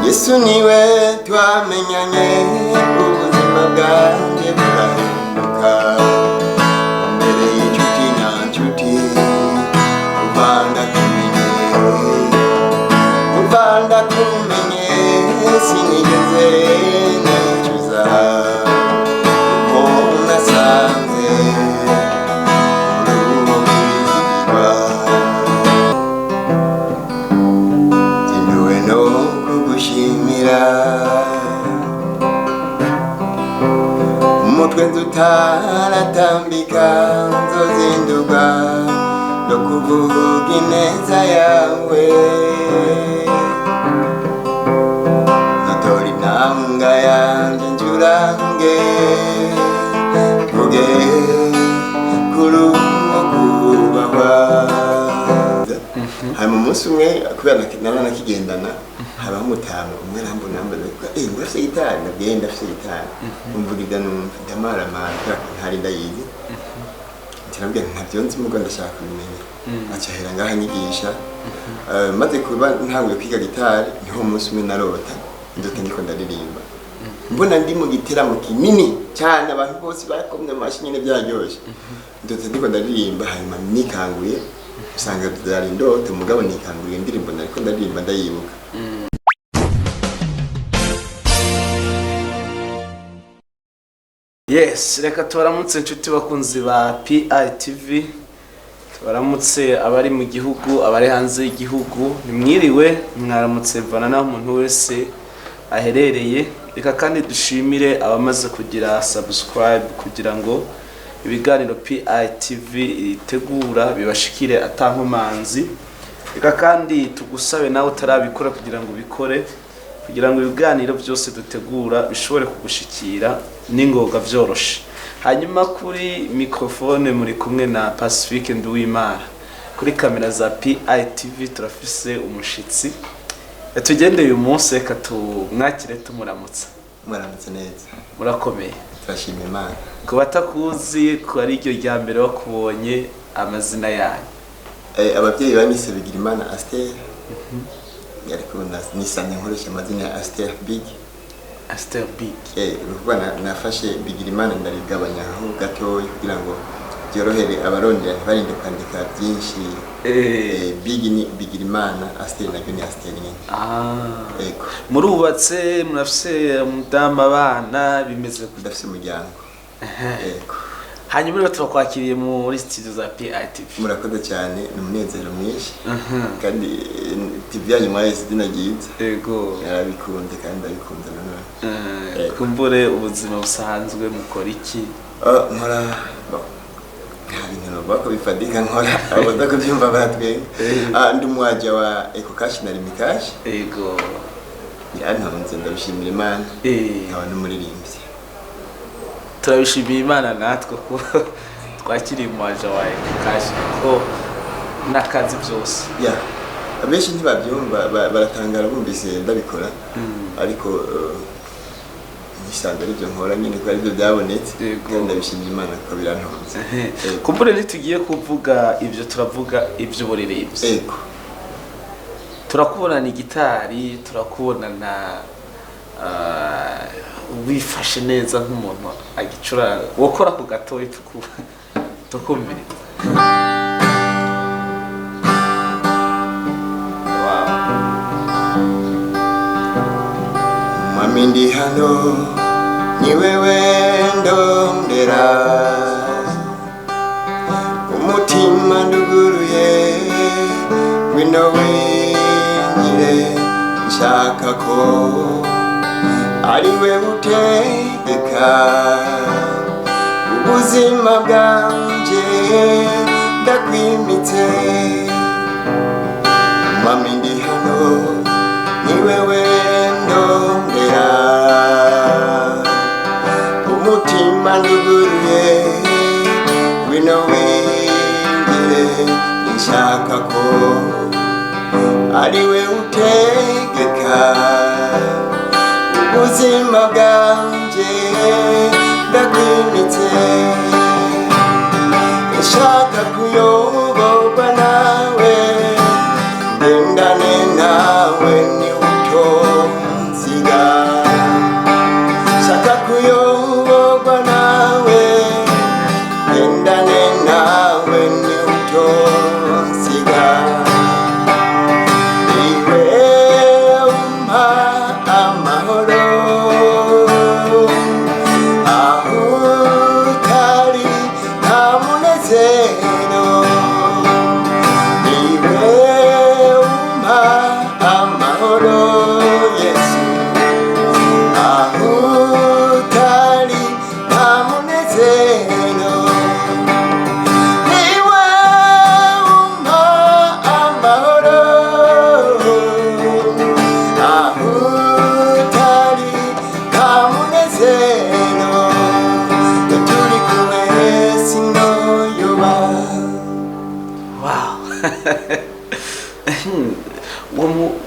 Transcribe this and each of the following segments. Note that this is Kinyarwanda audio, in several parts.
Yesu niwe twamenyanye ubuzima bwanjye burahinduka mbere y'inshuti nyanshuti uvanda kumenye sinigeze nicuza ko nasanze urubizigirwa zinduwe no kugushimira umutwe nzutaratambika nzozinduka no kuvuga ineza yawe notora intanga yanjye ncurange vuge kuri uwo kubahwa. Hari mu munsi umwe kubera nakigendana habaho umutamu umwe arambona ngo afite gitari nabwiye ndafite gitari umvugida numva ndamaramara ntari ndayizi ntirambwira ntabyo nzi mugo ndashaka kubimenya acahera ngaha nyigisha maze kuba ntanguye kwiga gitari niho umunsi umwe narota ndota ndiko ndaririmba mbona ndi mu giteramo kinini cyane abantu bose bakomye amashi nyine byaryoshe ndota ndiko ndaririmba hanyuma nikanguye usanga byari indoto mugabo nikanguriye indirimbo nariko ndaririmba ndayibuka. Yes, reka tubaramutse inshuti bakunzi ba PITV, tubaramutse abari mu gihugu abari hanze y'igihugu, nimwiriwe mwaramutse mvana naho umuntu wese aherereye. Reka kandi dushimire abamaze kugira subscribe kugira ngo ibiganiro PITV itegura bibashikire atankomanzi. Reka kandi tugusabe nawe utarabikora kugira ngo bikore, kugira ngo ibiganiro byose dutegura bishobore kugushikira ningoga byoroshe. Hanyuma kuri microphone muri kumwe na Pacifique Nduwimana, kuri kamera za PITV turafise umushitsi tugendeye uyu munsi. Reka tumwakire tumuramutsa. Muramutse neza, murakomeye? turashima Imana. Kubatakuzi ko ari iryo rya mbere wakubonye, amazina yanyu? Ababyeyi banyise Bigirimana Aster, yariko nisanye nkoresha amazina ya Aster Big. Aster Big. Rubana nafashe Bigirimana ndarigabanya aho gatoyi kugira ngo byorohere abarondera barinde kwandika byinshi. Big ni Bigirimana, Aster na ni Aster nyine. Ego. Murubatse murafise mudama abana bimeze kudafise umuryango. Ego. Hanyuma rero turakwakiriye muri studio za PITV. Murakoze cyane, ni umunezero mwinshi. Kandi TV yanyu mwese dinagize. Ego. Yarabikunze kandi ndabikunze nanone. Kumbure ubuzima busanzwe mukora iki? Nkora bako bifadika nkora abada kubyumva baratwe. Ndi umwaje wa Eco Cash na Rimikash. Ego. Yantonze ndabishimira Imana. Nkaba n'umuririmbyi. Turabishimiye Imana natwe ko twakiriye umwaje wa Eco Cash ko nakazi byose. Abenshi ntibabyumva baratangara bumvise ndabikora, ariko nisanze aribyo nkora nyine ko aribyo byabonetse kandi ndabishimira Imana ko birantonze. Kumbure nitugiye kuvuga ibyo turavuga iby'uburirimbyi. Ego. Turakubona ni gitari, turakubona na wifashe neza nk'umuntu agicuranga, wokora ku gatoyi tukumvira. Mami ndi hano ni wewe ndondera, umutima nduguruye wino wenyire nshaka ko ari we utegeka ubuzima bwanje ndakwimitse. Mami ndi hano ni wewe ndondera, umutima nduguruye wino wenyire nshaka ko ari we utegeka ubuzima bwanje ndakwimitse. Nshaka kuyoborwa nawe, ndendane nawe ni uto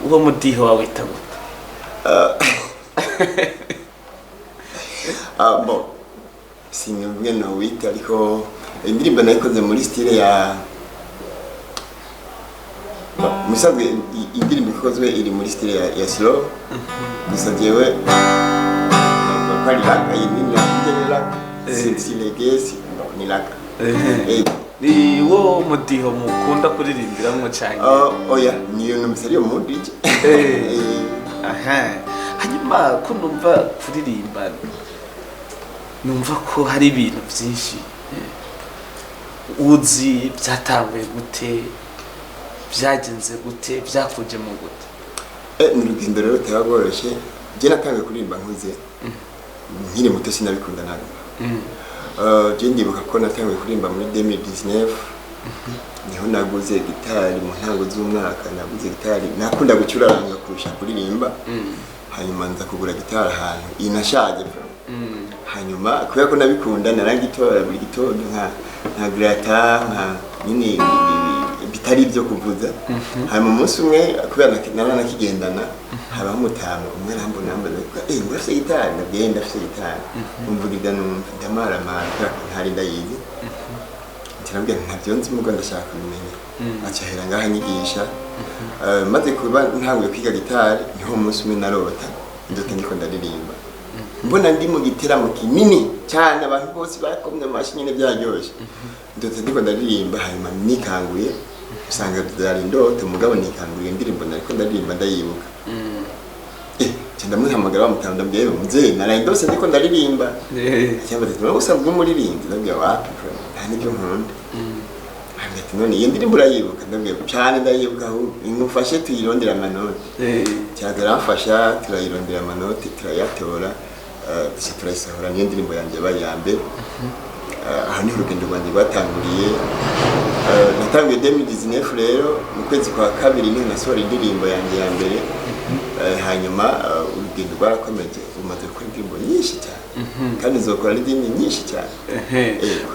uwo mudiho wawe witwa bon sinubwe no wita ariko indirimbo nayikoze muri style ya musanzwe indirimbo ikozwe iri muri style ya slow gusa jewe kwari laka yinina ngerera sinsilegesi ni laka ni wo mudiho mukunda kuririmbiramwo cyane oya niyo numusari yo mundije hanyuma ko numva kuririmba numva ko hari ibintu byinshi uzi byatanguye gute byagenze gute byakuje mu gute ni urugendo rero rutagoroshe je natangiye kuririmba nkuze nkiri muto sinabikunda naga je ndibuka ko natangiye kuririmba muri 2019 niho naguze gitari mu ntango z'umwaka naguze gitari nakunda gucuranga kurusha kuririmba hanyuma nza kugura gitari ahantu inashaje hanyuma kubera ko nabikunda narangitora buri gitondo nka grata nka nini bitari byo kuvuza hanyuma umunsi umwe kubera narana kigendana haba umutamu umwe arambona ngo afite gitari nabwenda afite gitari umvugida ndamara ntari ndayizi ntirambye ntabyo nzi mugo ndashaka kumenya acahera ngaha nyigisha maze kuba ntanguye kwiga gitari niho umunsi umwe narota ndota ndiko ndaririmba mbona ndi mu giteramo kinini cyane abantu bose bakomye amashi nyine byaryoshe ndota ndiko ndaririmba hanyuma nikanguye usanga byari ndoto mugabo nikanguye indirimbo nariko ndaririmba ndayibuka cyenda muhamagara bamutanda mbye muzee naraye ndose ndiko ndaririmba cyangwa ati usabwe umuririmbi ndabwiye wapi nta nibyo nkunda hagati none iyo ndirimbo urayibuka ndabwiye cyane ndayibuka aho imufashe tuyirondera amanoti cyagera afasha turayirondera amanoti turayatora turayisohora niyo ndirimbo yanjye bari ya mbere aha ni urugendo rwanjye rwatanguriye natangiye 2019 rero mu kwezi kwa kabiri niho nasohora indirimbo yanjye ya mbere hanyuma urugendo rwarakomeje umaze gukora indirimbo nyinshi cyane kandi nzokora n'izindi nyinshi cyane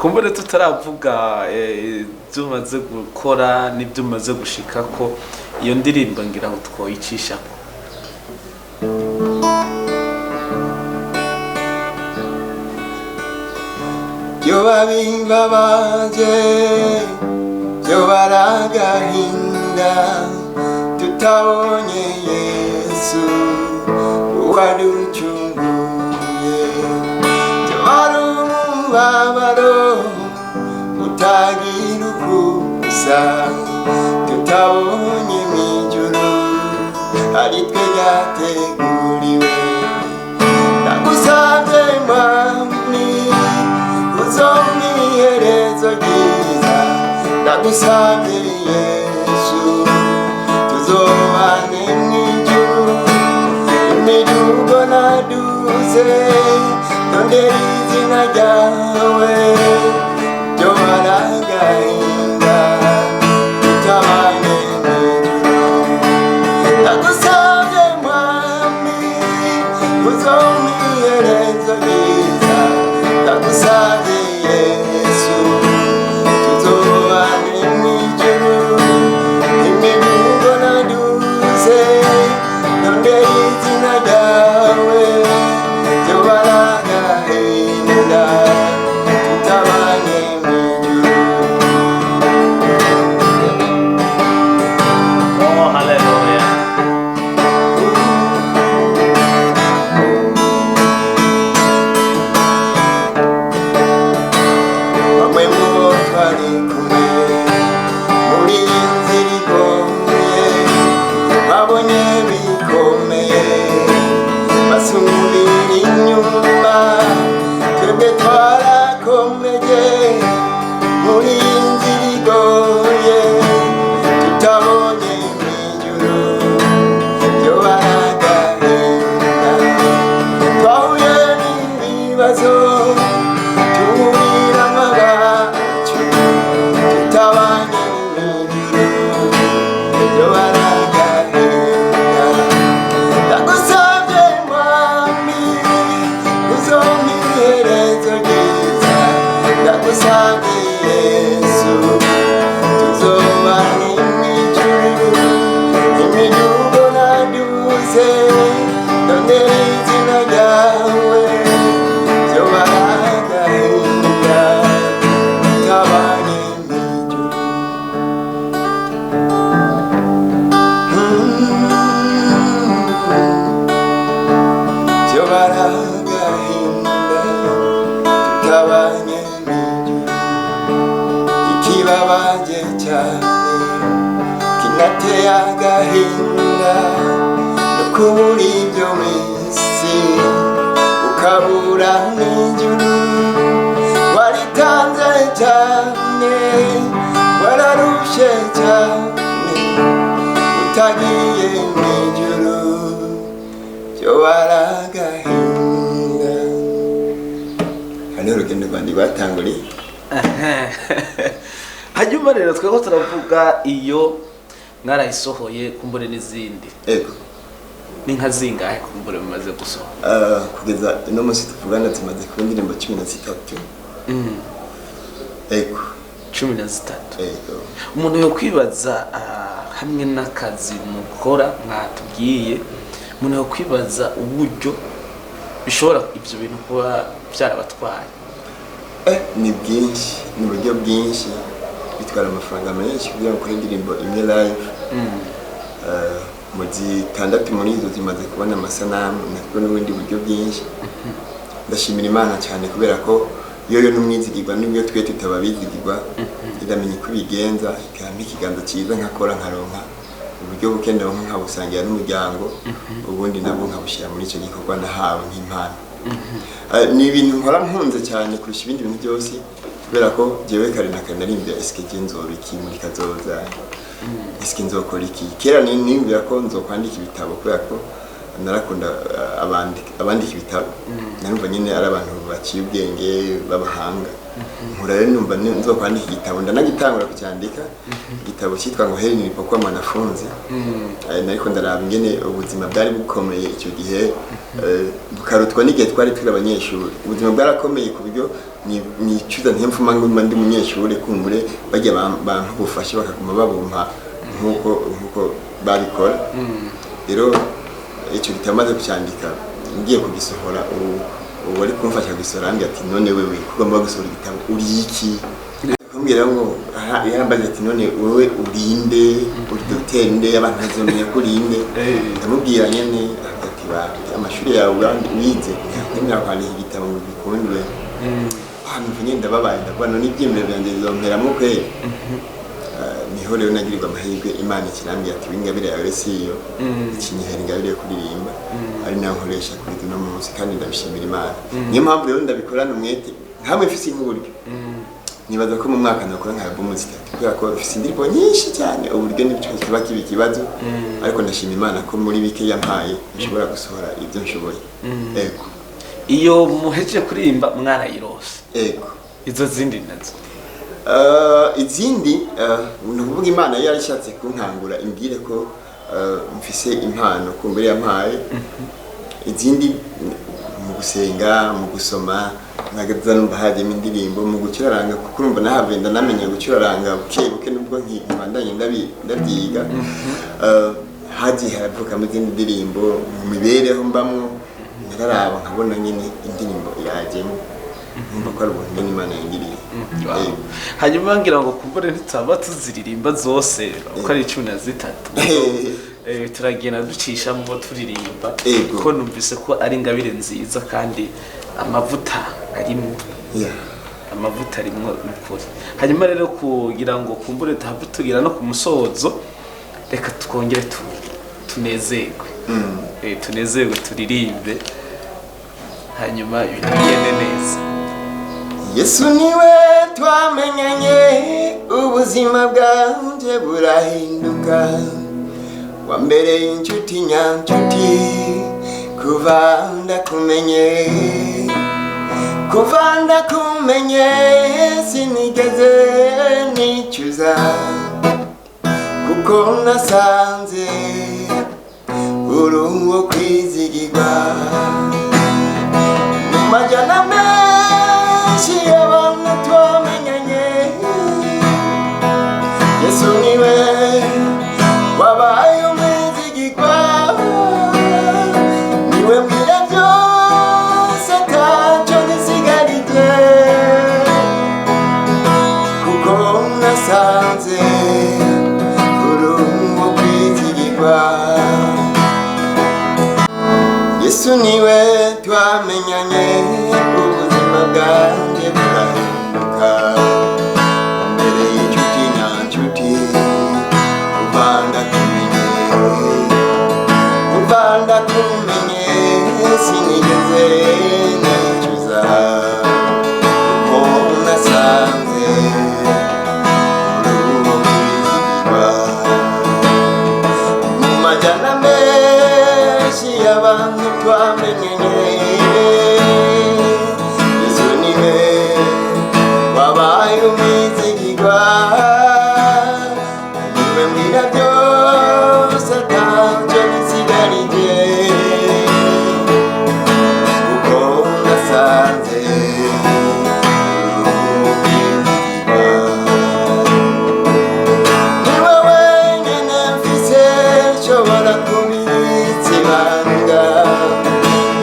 kumbure tutaravuga ibyo umaze gukora n'ibyo umaze gushika ko iyo ndirimbo ngira ngo twoyicisha Yoba bimbabaje yoba aragahinda tutabonye Yesu waducunguye yoba ari umubabaro utagira ukusa tutabonye mw'ijuru ari twe ryateguriwe ndagusabye mwami uzomwiherezo ryiza ndagusabye Yesu tuzobane mw'ijuru imidugo naduze ndondera izina ryawe yoba aragahinda tutabane mw'ijuru ndagusabye mwami uzomwiherezo ryiza ndagusabye Yesu tuzobane mw'ijuru imidugo naduze ndondera izina ryawe yoba aragahinda tutabane mw'ijuru ndondera izina ryawe byo baragahinda utabanye n'ijuru byo baragahinda utabanye n'ijuru ikibabaje cyane kinateye agahinda no kubura ibyo mw'isi ukabura n'ijuru waritanze cyane wararushe cyane utagiye mw'ijuru byo baragahinda. hano urugendo rwandi rwatanguriye hanyuma rero twebwe turavuga iyo mwarayisohoye kumbure n'izindi ego ni nka zingahe kumbure mumaze gusohora? kugeza ino munsi tuvugana tumaze kuba indirimbo 13. ego 13. ego umuntu yo kwibaza hamwe n'akazi mukora mwatubwiye, umuntu yo kwibaza uburyo bishobora ibyo bintu kuba byarabatwaye. ni bwinshi, ni uburyo bwinshi, bitwara amafaranga menshi kugira ngo ukore indirimbo imwe live. mu zitandatu muri izo zimaze kubona amasanamu nabwo n'ubundi buryo bwinshi. ndashimira Imana cyane kubera ko yo n'umwizigirwa n'ibyo twe tutababizigirwa iramenya uko ibigenza ikampa ikiganza cyiza nkakora nkaronka uburyo bukenda nkabusangira n'umuryango ubundi nabwo nkabushyira muri icyo gikorwa nahawe nk'impano. ni ibintu nkora nkunze cyane kurusha ibindi bintu byose kubera ko jewe kare na kare narimbya eske nzora iki muri kazoza, eske nzokora iki. kera nimbira ko nzokwandika ibitabo kubera ko narakunda abandika ibitabo, narumva nyine ari abantu baciye ubwenge b'abahanga. nkura rero numva nzokwandika igitabo, ndanagitangura kucyandika. igitabo cyitwa ngo iriko kwa mwanafunzi. nariko ndaraba ingene ubuzima bwari bukomeye icyo gihe, bukarutwa n'igihe twari turi abanyeshuri. ubuzima bwarakomeye ku buryo nicuza ntempfuma ngo ndi umunyeshuri kumbure bajya bantu bufashe bakaguma babumpa nkuko babikora. rero icyo gitabo maze kucyandika ngiye kugisohora, ubu wari kumfasha gusohora ambwira ati none wewe kugomba gusohora igitabo uri iki? kumbwira ngo yarambaza ati none wewe urinde, uri dogiteri nde, abantu bazomenya ko urinde. ndamubwira nyene ati amashuri yawe wize ntimwira kwandika igitabo ngo bikundwe. numva nyine ndababaye ndavuga none ibyiyumviro byanjye bizomperamwo kweri. niho rero nagirirwa amahirwe Imana ikirambwira ati w'ingabire yawe si iyo, ikinyihera ingabire yo kuririmba, ari nayo nkoresha kuri uno munsi kandi ndabishimira Imana. niyo mpamvu rero ndabikorana umwete nkamwe mfise nk'uburyo. nibaza ko mu mwaka nakora nka album 3 kubera ko mfise indirimbo nyinshi cyane, uburyo nibyo kiba kibi kibazo, ariko ndashima Imana ko muri bike yampaye nshobora gusohora ibyo nshoboye. ego iyo muhejeje kuririmba mwarayirose. ego izo zindi nazo izindi nukuvuga Imana yari ishatse kunkangura imbwire ko mfise impano kumbere yampaye. izindi mu gusenga, mu gusoma, nagaza numva hajemo indirimbo, mu gucuraranga kuko urumva nahavenda namenye gucuraranga buke nubwo nkibandanye ndabyiga. hagiye haravuka mu zindi ndirimbo mu mibereho mbamwo, nararaba nkabona nyine indirimbo yajemo numva ko ari ubuntu Imana yangiriye. hanyuma ngira ngo kumbure ntitaba tuziririmba zose uko ari 13. turagenda ducishamo turirimba ko numvise ko ari ingabire nziza kandi amavuta arimo. amavuta arimo n'ukuri. hanyuma rero kugira ngo kumbure tahabu tugira no ku musozo, reka twongere tunezerwe. tunezerwe turirimbe hanyuma ibintu bigende neza. Yesu niwe twamenyanye, ubuzima bwanje burahinduka. wambereye inshuti nyanshuti kuva ndakumenye sinigeze nicuza kuko nasanze uri uwo kwizigirwa. mu majana menshi y'abantu twamenyanye, Yesu niwe wabaye umwizigirwa. Yesu niwe twamenyanye ubuzima bwanjye burahinduka mbere y'inshuti nyanshuti uvanda kumenye sinigeze nicuza ko nasanze mu majyana menshi y'abantu twamenyanye Yesu niwe wabaye umwizigirwa niwe mbwira byose atacyo bisigarije kuko nasanze niwe wenyine mfise nshobora kubitsa ibanga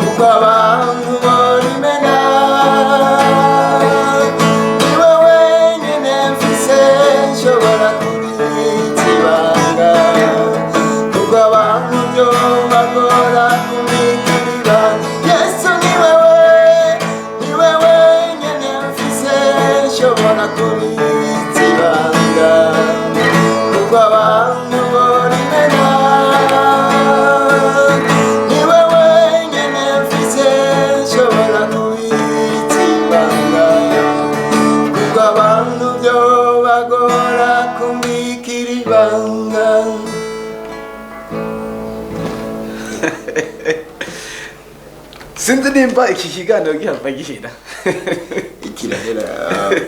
kuko abantu borimena niwe wenyine mfise nshobora kubitsa ibanga kuko abantu byo bagora kumikiriba Yesu niwe wenyine mfise nshobora kubitsa ibanga kuko abantu borimena niwe wenyine mfise nshobora kubitsa ibanga kuko abantu byo bagora kumbikira ibanga sinzi nimba iki kiganiro gihava gihera ikirahera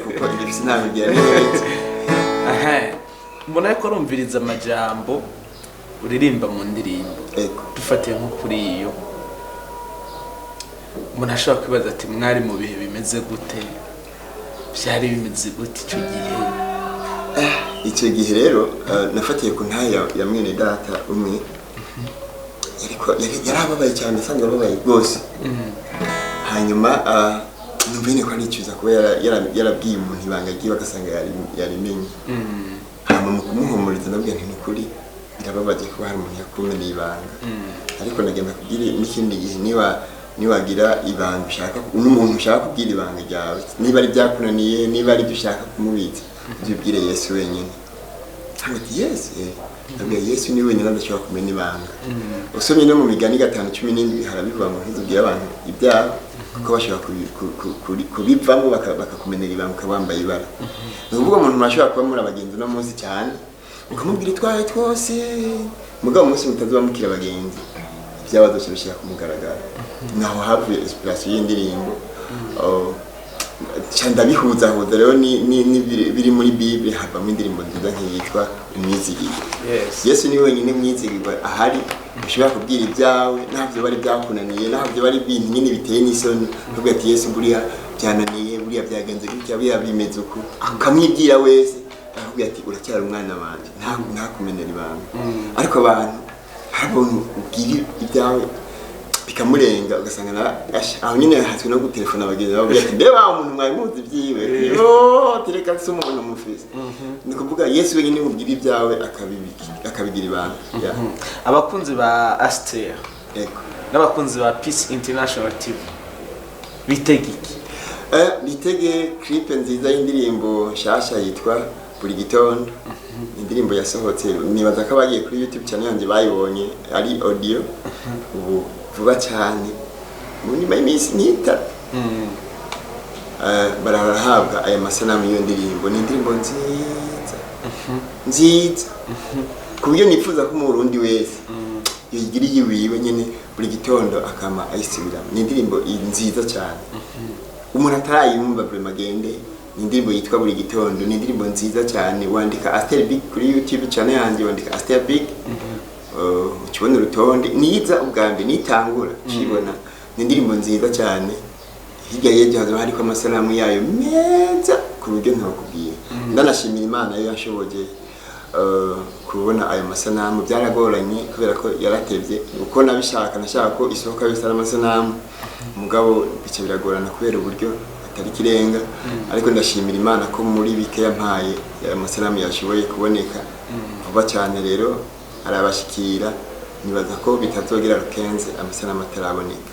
kuko igifise inama igira neza mbona yuko urumviriza amajambo uririmba mu ndirimbo ego dufatiye nko kuri iyo umuntu ashobora kwibaza ati mwari mu bihe bimeze gute byari bimeze gute icyo gihe rero nafatiye ku ntaya ya mwene data umwe yari ababaye cyane asanzwe ababaye rwose hanyuma numva nyine ko aricuza kuba yarabwiye umuntu ibanga ryiwe agasanga yarimenye hanyuma mu kumuhumuriza nabwiye nti ni ukuri birababaje kuba hari umuntu yakumeneye ibanga ariko nagenda kubwira n'ikindi gihe niwagira ibanga ushaka n'umuntu ushaka kubwira ibanga ryawe niba ari byakunaniye niba ari byo ushaka kumubitsa ubwire Yesu wenyine hagati Yesu nabwiye Yesu ni wenyine adashobora kumenya ibanga usomye no mu migani 5:17 harabivuga ngo ntuzubwire abantu ibyaha kuko bashobora kubivamo bakakumenera ibanga ukabambaye ibara ni ukuvuga umuntu ashobora kuba muri abagenzi no munsi cyane ukamubwira itwaye twose mugabo umunsi mutazuba mukira abagenzi ibyabazo bishyira ku mugaragaro naho havuye inspiration y'indirimbo ndabihuza rero biri muri Bible havamo indirimbo nziza nk'iyitwa umwizigirwa Yesu ni wenyine mwizigirwa ahari ushobora kubwira ibyawe ntabyo bari byakunaniye ntabyo bari ibintu nyine biteye n'isoni uvuga ati Yesu buriya byananiye buriya byagenze gutya buriya bimeze uko ukamwibwira wese akubwira ati uracyari umwana wanjye ntakumenera ibanga ariko abantu harabona ubwira ibyawe bikamurenga ugasanga aho nyine hatswe no gutelefona abagenzi bavuga ati ndeba umuntu mwari muzi ibyiwe tereka se umuntu mufise ni kuvuga Yesu wenyine mubwira ibyawe akabigira ibanga abakunzi ba Aster n'abakunzi ba Peace International TV bitege clip nziza y'indirimbo nshasha yitwa buri gitondo indirimbo yasohotse nibaza ko bagiye kuri YouTube channel yanjye bayibonye ari audio ubu vuba cyane muri iminsi nita barahabwa aya masanamu y'iyo ndirimbo ni indirimbo nziza ku buryo nifuza ko mu Burundi wese yigira yiwiwe nyene buri gitondo akama ayisubiramo ni indirimbo nziza cyane umuntu atarayumva buri magende ni indirimbo yitwa buri gitondo ni indirimbo nziza cyane wandika Aster Big kuri YouTube channel yanjye wandika Aster Big ukibona urutonde niza ubwambe nitangura ukibona ni indirimbo nziza cyane hirya yeje hazo hariko amasalamu yayo meza ku buryo ntakubwiye ndanashimira Imana yo yashoboje kubona ayo masanamu byaragoranye kubera ko yaratevye uko nashaka ko isohoka yose ari amasanamu mugabo bice biragorana kubera uburyo atari kirenga ariko ndashimira Imana ko muri bike yampaye amasanamu yashoboye kuboneka vuba cyane rero arabashikira nibaza ko bitazogera rukenze amasanamu ataraboneka.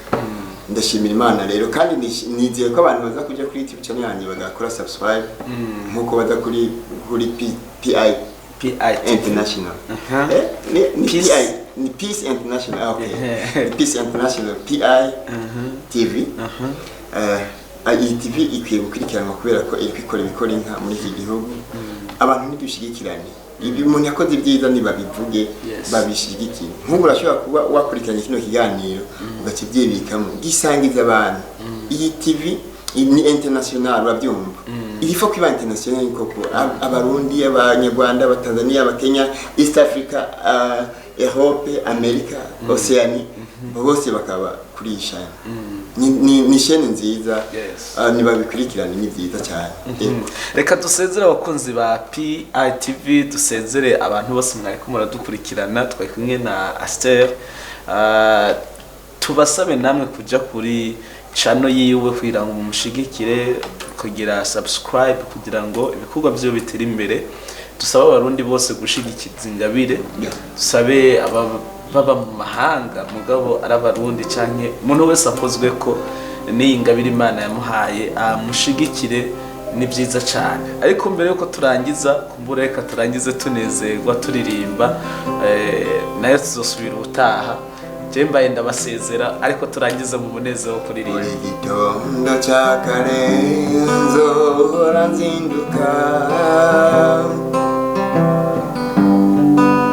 Ndashimira Imana rero kandi nizeye ko abantu baza kuja kuri YouTube channel yanjye bagakora subscribe nkuko baza kuri PI International. Ni Peace International. Okay. Peace International PI TV. Iyi TV ikwiye gukurikiranwa kubera ko iri kwikora ibikora inka muri iki gihugu. Abantu ntidushigikirane. Ibi umuntu yakoze ibyiza nibabivuge babishigikire. Nk'ubu urashobora kuba wakurikiranye kino kiganiro ugakibyibikamo gisangiza abantu. Iyi TV ni international babyumva. Iriko kiba international koko abarundi abanyarwanda abatanzania abakenya East Africa Europe America Oceania bose bakaba kurisha ni shene nziza nibabikurikirana ni byiza cyane. Reka dusezere abakunzi ba PITV dusezere abantu bose mwariko muradukurikirana twari kumwe na Aster tubasabe namwe kuja kuri channel yiwe kugira ngo mumushigikire kugira subscribe kugira ngo ibikorwa byo bitera imbere. Dusaba abarundi bose gushigikiza ingabire, dusabe baba mu mahanga mugabo arabarundi canke umuntu wese akozwe ko ni ingabire Imana yamuhaye amushigikire ni byiza cyane. Ariko mbere yuko turangiza kumbureka turangize tunezerwa turirimba nayo tuzosubira utaha jemba yenda basezera ariko turangiza mu munezero wo kuririmba. Igitondo cyakarenzo ranzinduka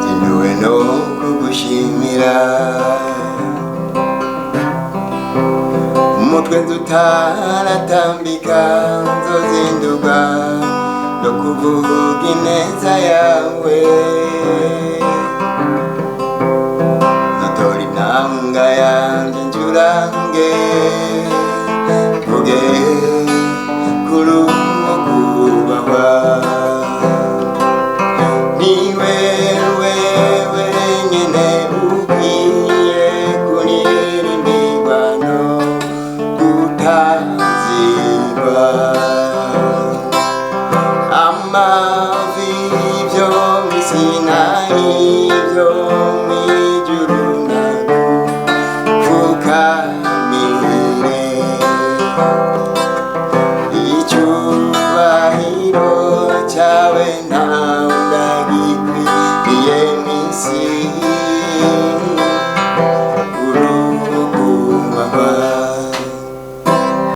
zinduwe no kugushimira umutwe tutaratambika nzozinduka no kuvuga ineza yawe natori nanga yanjye njurange